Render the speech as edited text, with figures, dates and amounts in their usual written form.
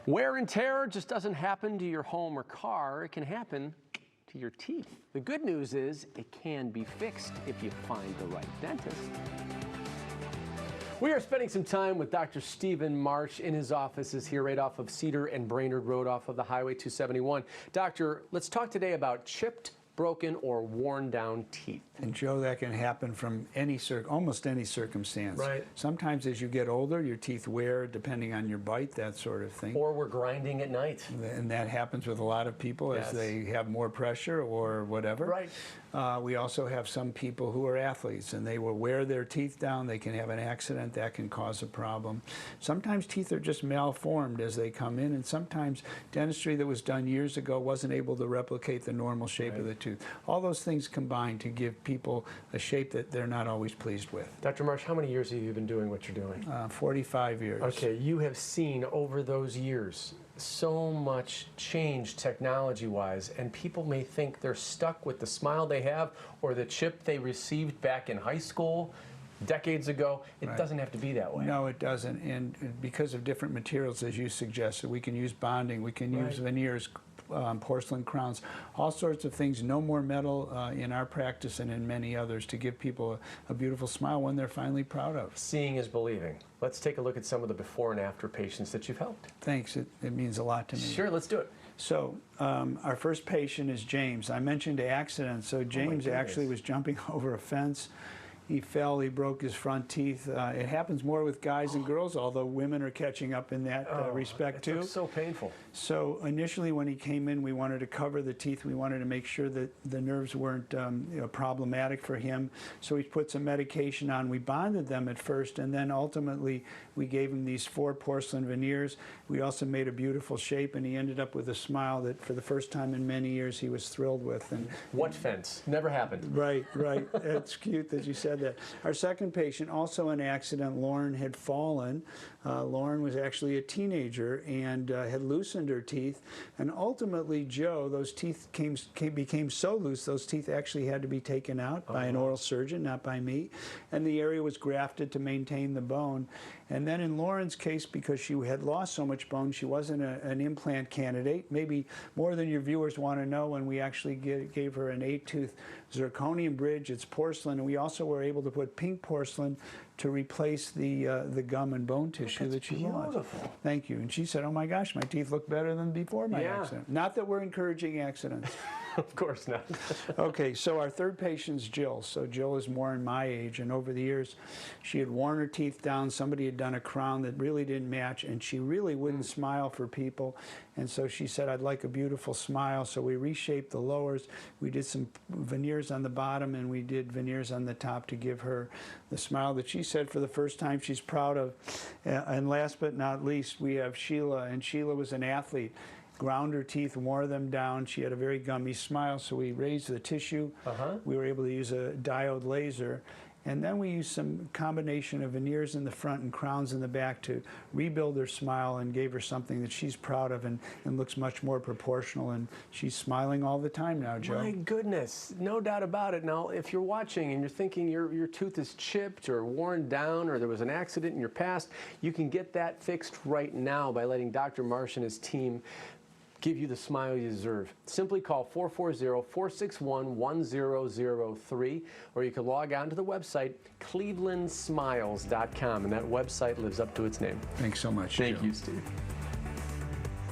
Wear and tear just doesn't happen to your home or car. It can happen to your teeth. The good news is it can be fixed if you find the right dentist. We are spending some time with Dr. Stephen Marsh in his offices here right off of Cedar and Brainerd Road off of the Highway 271. Doctor, let's talk today about chipped, broken, or worn down teeth. And Joe, that can happen from almost any circumstance. Right. Sometimes as you get older, your teeth wear depending on your bite, that sort of thing. Or we're grinding at night. And that happens with a lot of people as they have more pressure or whatever. Right. We also have some people who are athletes and they will wear their teeth down. They can have an accident that can cause a problem. Sometimes teeth are just malformed as they come in, and sometimes dentistry that was done years ago wasn't able to replicate the normal shape of the tooth. All those things combine to give people a shape that they're not always pleased with. Dr. Marsh, how many years have you been doing what you're doing? 45 years. Okay, you have seen over those years so much change technology-wise, and people may think they're stuck with the smile they have or the chip they received back in high school decades ago. It doesn't have to be that way. No, it doesn't, and because of different materials, as you suggested, we can use bonding, we can use veneers, porcelain crowns, all sorts of things. No more metal in our practice and in many others to give people a beautiful smile, one they're finally proud of. Seeing is believing. Let's take a look at some of the before and after patients that you've helped. Thanks. It means a lot to me. Sure, let's do it. So our first patient is James. I mentioned accidents. So James actually was jumping over a fence. He fell, he broke his front teeth. It happens more with guys than girls, although women are catching up in that respect too. It's so painful. So initially when he came in, we wanted to cover the teeth. We wanted to make sure that the nerves weren't problematic for him. So we put some medication on. We bonded them at first, and then ultimately we gave him these 4 porcelain veneers. We also made a beautiful shape, and he ended up with a smile that for the first time in many years he was thrilled with. And what fence? Never happened. Right. It's cute that you said that. Our second patient, also an accident. Lauren had fallen. Lauren was actually a teenager and had loosened her teeth. And ultimately, Joe, those teeth became so loose, those teeth actually had to be taken out by an oral surgeon, not by me. And the area was grafted to maintain the bone. And then in Lauren's case, because she had lost so much bone, she wasn't an implant candidate. Maybe more than your viewers want to know, when we actually gave her an 8-tooth zirconium bridge. It's porcelain, and we also were able to put pink porcelain to replace the gum and bone tissue that she lost. Thank you. And she said, "Oh my gosh, my teeth look better than before my accident." Not that we're encouraging accidents. Of course not. Okay, so our third patient's Jill. So Jill is more in my age, and over the years, she had worn her teeth down. Somebody had done a crown that really didn't match, and she really wouldn't smile for people. And so she said, "I'd like a beautiful smile." So we reshaped the lowers. We did some veneers on the bottom, and we did veneers on the top to give her the smile that she said for the first time she's proud of. And last but not least, we have Sheila, and Sheila was an athlete. Ground her teeth, wore them down. She had a very gummy smile, so we raised the tissue. We were able to use a diode laser. And then we used some combination of veneers in the front and crowns in the back to rebuild her smile and gave her something that she's proud of and looks much more proportional. And she's smiling all the time now, Joe. My goodness, no doubt about it. Now, if you're watching and you're thinking your tooth is chipped or worn down or there was an accident in your past, you can get that fixed right now by letting Dr. Marsh and his team give you the smile you deserve. Simply call 440-461-1003, or you can log on to the website clevelandsmiles.com, and that website lives up to its name. Thanks so much, Thank Joe. you, Steve.